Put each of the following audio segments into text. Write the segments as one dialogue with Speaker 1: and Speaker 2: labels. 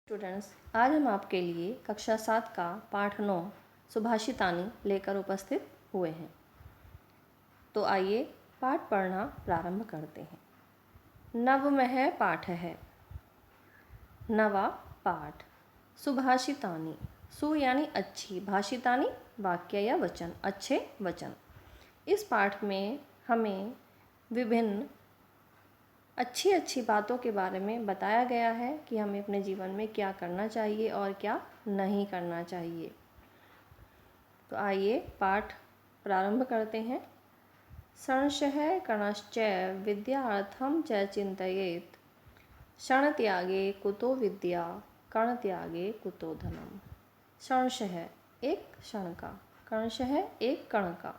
Speaker 1: Students, आज हम आपके लिए कक्षा 7 का पाठ 9 सुभाषितानी लेकर उपस्थित हुए हैं। तो आइए पाठ पढ़ना प्रारंभ करते हैं। नवमः पाठ है। नवा पाठ सुभाषितानी। सु यानी अच्छी, भाषितानी वाक्य या वचन, अच्छे वचन। इस पाठ में हमें विभिन्न अच्छी अच्छी बातों के बारे में बताया गया है कि हमें अपने जीवन में क्या करना चाहिए और क्या नहीं करना चाहिए। तो आइए पाठ प्रारंभ करते हैं। संशय कणश्च विद्यार्थं च चिन्तयेत्, क्षणत्यागे कुतो विद्या, कणत्यागे कुतो धनम। संशय एक क्षण का, कणशः एक कण का,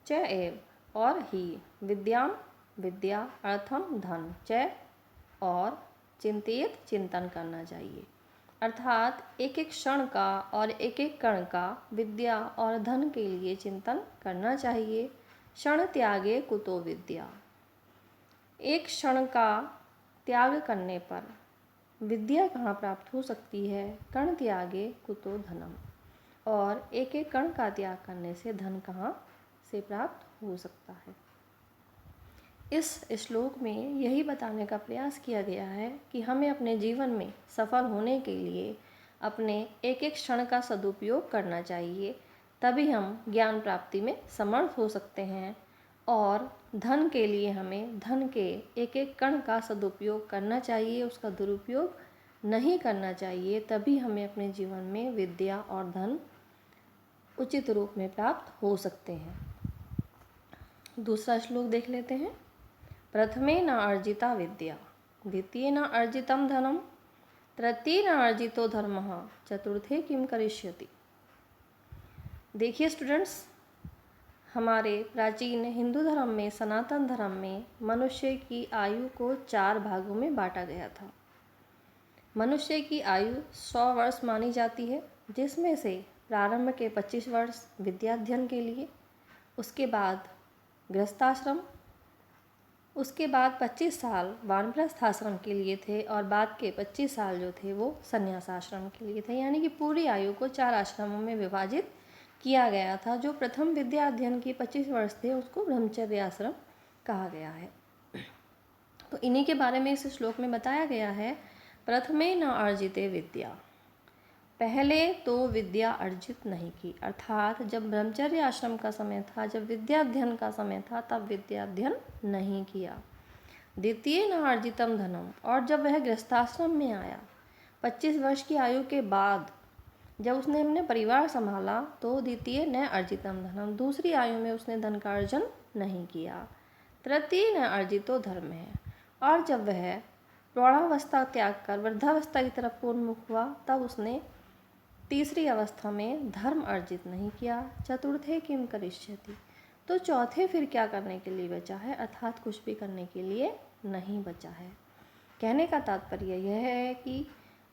Speaker 1: च एव और ही, विद्याम विद्या, अर्थम धन, च और, चिंतित चिंतन करना चाहिए। अर्थात एक एक क्षण का और एक एक कण का विद्या और धन के लिए चिंतन करना चाहिए। क्षण त्यागे कुतो विद्या। एक क्षण का त्याग करने पर विद्या कहाँ प्राप्त हो सकती है। कण त्यागे कुतो धनम। और एक एक कण का त्याग करने से धन कहाँ से प्राप्त हो सकता है। इस श्लोक में यही बताने का प्रयास किया गया है कि हमें अपने जीवन में सफल होने के लिए अपने एक एक क्षण का सदुपयोग करना चाहिए, तभी हम ज्ञान प्राप्ति में समर्थ हो सकते हैं। और धन के लिए हमें धन के एक एक कण का सदुपयोग करना चाहिए, उसका दुरुपयोग नहीं करना चाहिए, तभी हमें अपने जीवन में विद्या और धन उचित रूप में प्राप्त हो सकते हैं। दूसरा श्लोक देख लेते हैं। प्रथमेन अर्जिता विद्या, द्वितीयेन अर्जितं धनम, तृतीयेन अर्जितो धर्मः, चतुर्थे किम करिष्यति। देखिए स्टूडेंट्स, हमारे प्राचीन हिंदू धर्म में, सनातन धर्म में मनुष्य की आयु को 4 भागों में बांटा गया था। मनुष्य की आयु 100 वर्ष मानी जाती है, जिसमें से प्रारंभ के 25 वर्ष विद्याध्ययन के लिए, उसके बाद गृहस्थाश्रम, उसके बाद 25 साल वानप्रस्थ आश्रम के लिए थे और बाद के 25 साल जो थे वो संन्यास आश्रम के लिए थे। यानी कि पूरी आयु को 4 आश्रमों में विभाजित किया गया था। जो प्रथम विद्या अध्ययन के 25 वर्ष थे उसको ब्रह्मचर्य आश्रम कहा गया है। तो इन्हीं के बारे में इस श्लोक में बताया गया है। प्रथमे न अर्जिते विद्या, पहले तो विद्या अर्जित नहीं की। अर्थात जब ब्रह्मचर्य आश्रम का समय था, जब विद्याध्ययन का समय था, तब विद्याध्ययन नहीं किया। द्वितीय न अर्जितम धनम, और जब वह गृहस्थाश्रम में आया 25 वर्ष की आयु के बाद, जब उसने अपने परिवार संभाला, तो द्वितीय न अर्जितम धनम, दूसरी आयु में उसने धन का अर्जन नहीं किया। तृतीय न अर्जितो धर्म है, और जब वह प्रौढ़ावस्था त्याग कर वृद्धावस्था की तरफ उन्मुख हुआ, तब उसने तीसरी अवस्था में धर्म अर्जित नहीं किया। चतुर्थे किम करिष्यति, तो चौथे फिर क्या करने के लिए बचा है। अर्थात कुछ भी करने के लिए नहीं बचा है। कहने का तात्पर्य यह है कि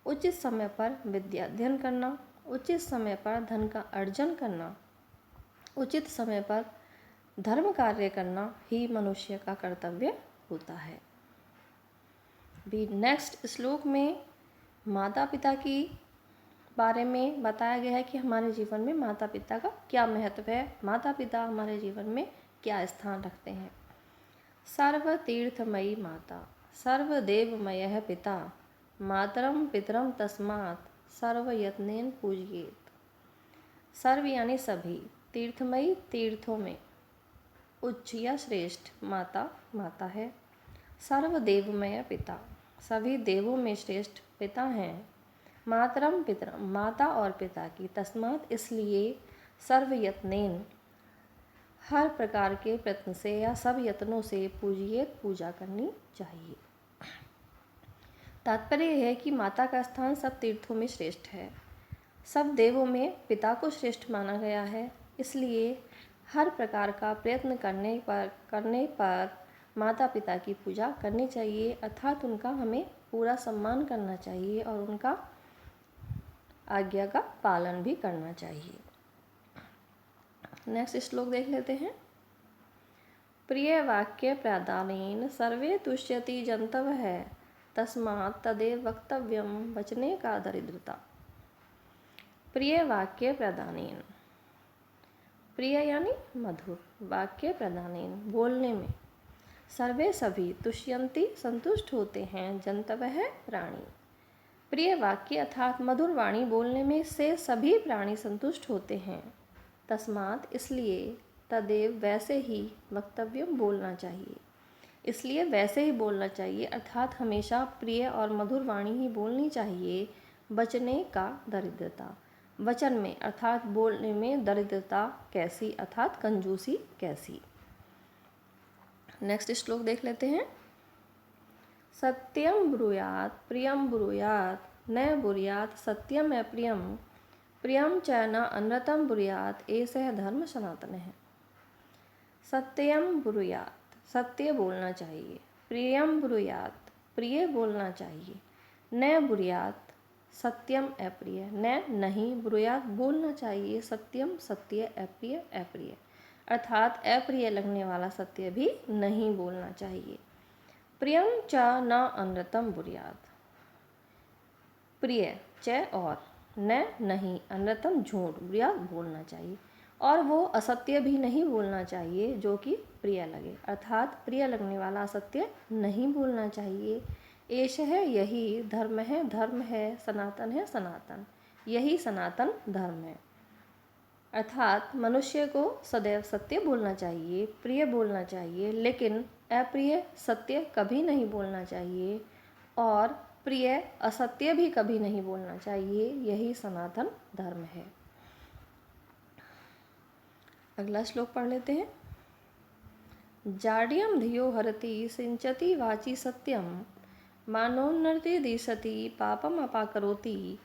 Speaker 1: उचित समय पर विद्या अध्ययन करना, उचित समय पर धन का अर्जन करना, उचित समय पर धर्म कार्य करना ही मनुष्य का कर्तव्य होता है। भी नेक्स्ट श्लोक में माता पिता की बारे में बताया गया है कि हमारे जीवन में माता पिता का क्या महत्व है, माता पिता हमारे जीवन में क्या स्थान रखते हैं। सर्वतीर्थमयी माता, सर्वदेवमयः पिता, मातरम पितरम तस्मात् सर्वयत्नेन पूजयेत्। सर्व यानी सभी, तीर्थमयी तीर्थों में उच्च या श्रेष्ठ माता माता है। सर्वदेवमय पिता, सभी देवों में श्रेष्ठ पिता हैं। मातरम पितरम, माता और पिता की, तस्मात् इसलिए, सर्वयत्नेन हर प्रकार के प्रयत्न से या सब यत्नों से पूजिए, पूजा करनी चाहिए। तात्पर्य यह है कि माता का स्थान सब तीर्थों में श्रेष्ठ है। सब देवों में पिता को श्रेष्ठ माना गया है, इसलिए हर प्रकार का प्रयत्न करने पर माता पिता की पूजा करनी चाहिए। अर्थात उनका हमें पूरा सम्मान करना चाहिए और उनका आज्ञा का पालन भी करना चाहिए। नेक्स्ट श्लोक देख लेते हैं। प्रिय वाक्य प्रादानेन सर्वे तुष्यति जंतवः, तस्मात् तदेव वक्तव्यम वचने का दरिद्रता। प्रिय वाक्य प्रदानेन, प्रिय यानी मधुर, वाक्य प्रदानेन बोलने में, सर्वे सभी तुष्यन्ति संतुष्ट होते हैं, जंतवः प्राणी। प्रिय वाक्य अर्थात मधुर वाणी बोलने में से सभी प्राणी संतुष्ट होते हैं। तस्मात् इसलिए, तदेव वैसे ही, वक्तव्यम बोलना चाहिए, इसलिए वैसे ही बोलना चाहिए अर्थात हमेशा प्रिय और मधुर वाणी ही बोलनी चाहिए। बचने का दरिद्रता, वचन में अर्थात बोलने में दरिद्रता कैसी अर्थात कंजूसी कैसी। नेक्स्ट श्लोक देख लेते हैं। सत्यम ब्रूयात् प्रियम ब्रूयात् न ब्रूयात् सत्यम अप्रियम प्रियम च न अनृतम ब्रूयात् एषः धर्म सनातन है। सत्यम ब्रूयात्, सत्य बोलना चाहिए, प्रियम ब्रूयात्, प्रिय बोलना चाहिए, न ब्रूयात्, सत्यम अप्रिय, न नहीं, ब्रूयात् बोलना चाहिए, सत्यम सत्य, अप्रिय अप्रिय अर्थात अप्रिय लगने वाला सत्य भी नहीं बोलना चाहिए। प्रियम च न अनृतम ब्रूयात्, प्रिय च और, न नहीं, अनृतम झूठ, ब्रूयात् बोलना चाहिए, और वो असत्य भी नहीं बोलना चाहिए जो कि प्रिय लगे अर्थात प्रिय लगने वाला असत्य नहीं बोलना चाहिए। एषः यही धर्म है, धर्म है, सनातन है, सनातन, यही सनातन धर्म है अर्थात मनुष्य को सदैव सत्य बोलना चाहिए, प्रिय बोलना चाहिए, लेकिन अप्रिय सत्य कभी नहीं बोलना चाहिए और प्रिय असत्य भी कभी नहीं बोलना चाहिए, यही सनातन धर्म है। अगला श्लोक पढ़ लेते हैं। जाड्यम धियो हरति सिंचति वाचि सत्यम मानोन्नति दिशति पापम अपाकरोति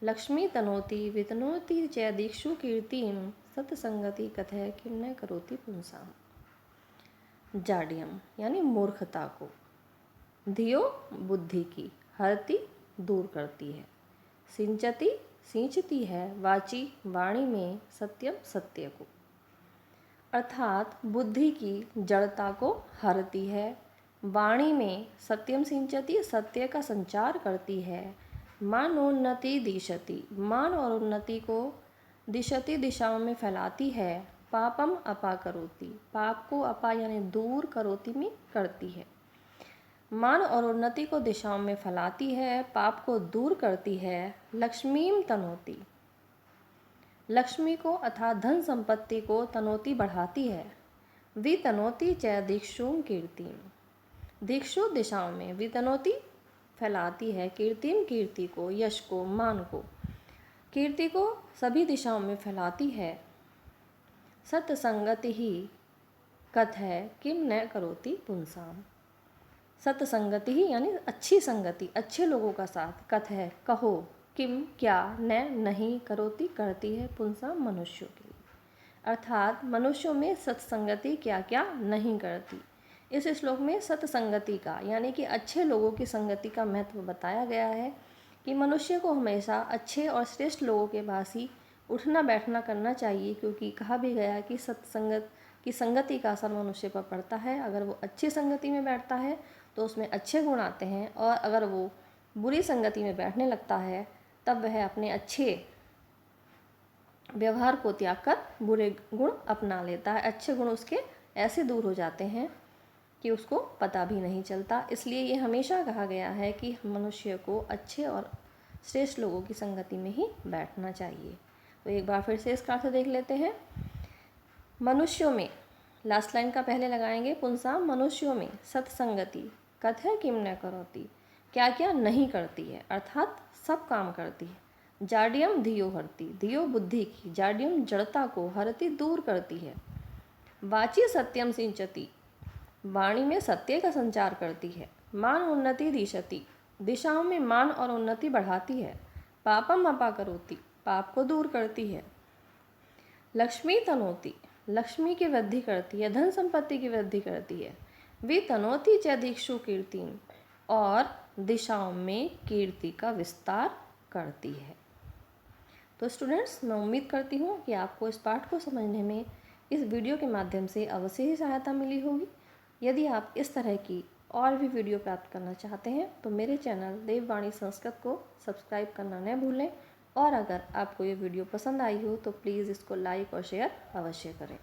Speaker 1: लक्ष्मी तनोति वितनोति च दीक्षु कीर्तिम सत्संगति कथय किम न करोति पुंसाम। जाड्यम यानी मूर्खता को, धियो बुद्धि की, हरति दूर करती है, सिंचति सींचती है, वाची वाणी में, सत्यम सत्य को अर्थात बुद्धि की जड़ता को हरती है, वाणी में सत्यम सिंचती सत्य का संचार करती है, मानोन्नति दिशति मान और उन्नति को, दिशति दिशाओं में फैलाती है, पापम अपा करोति पाप को अपा यानी दूर करोति में करती है, मान और उन्नति को दिशाओं में फैलाती है, पाप को दूर करती है, लक्ष्मीम तनोति लक्ष्मी को अर्थात धन संपत्ति को, तनोति बढ़ाती है, वितनोति च दीक्षुम कीर्तिम दीक्षु दिशाओं में, वितनोति फैलाती है, कीर्तिम कीर्ति को, यश को, मान को, कीर्ति को सभी दिशाओं में फैलाती है, सत्संगति ही कथय किम न करोति पुंसाम सत्संगति ही यानी अच्छी संगति, अच्छे लोगों का साथ, कथय कहो, किम क्या, न नहीं, करोति करती है, पुंसाम मनुष्यों के लिए अर्थात मनुष्यों में सत्संगति क्या क्या नहीं करती। इस श्लोक में सत्संगति का यानी कि अच्छे लोगों की संगति का महत्व बताया गया है कि मनुष्य को हमेशा अच्छे और श्रेष्ठ लोगों के पास ही उठना बैठना करना चाहिए, क्योंकि कहा भी गया है कि सत्संगत की संगति का असर मनुष्य पर पड़ता है। अगर वो अच्छी संगति में बैठता है तो उसमें अच्छे गुण आते हैं, और अगर वो बुरी संगति में बैठने लगता है तब वह अपने अच्छे व्यवहार को त्याग कर बुरे गुण अपना लेता है। अच्छे गुण उसके ऐसे दूर हो जाते हैं कि उसको पता भी नहीं चलता। इसलिए ये हमेशा कहा गया है कि मनुष्य को अच्छे और श्रेष्ठ लोगों की संगति में ही बैठना चाहिए। तो एक बार फिर से इसका अर्थ देख लेते हैं। मनुष्यों में, लास्ट लाइन का पहले लगाएंगे, पुंसाम मनुष्यों में सत्संगति कथय किम न करोति क्या क्या नहीं करती है अर्थात सब काम करती है। जाड्यम धियो हरति धियो बुद्धि की, जाड्यम जड़ता को, हरति दूर करती है, वाची सत्यम सिंचति वाणी में सत्य का संचार करती है, मान उन्नति दिशति दिशाओं में मान और उन्नति बढ़ाती है, पापम अपा करोति पाप को दूर करती है, लक्ष्मी तनोति लक्ष्मी की वृद्धि करती है, धन संपत्ति की वृद्धि करती है, वितनोति च दीक्षु कीर्ति और दिशाओं में कीर्ति का विस्तार करती है। तो स्टूडेंट्स, मैं उम्मीद करती हूँ कि आपको इस पाठ को समझने में इस वीडियो के माध्यम से अवश्य ही सहायता मिली होगी। यदि आप इस तरह की और भी वीडियो प्राप्त करना चाहते हैं तो मेरे चैनल देववाणी संस्कृत को सब्सक्राइब करना न भूलें। और अगर आपको ये वीडियो पसंद आई हो तो प्लीज़ इसको लाइक और शेयर अवश्य करें।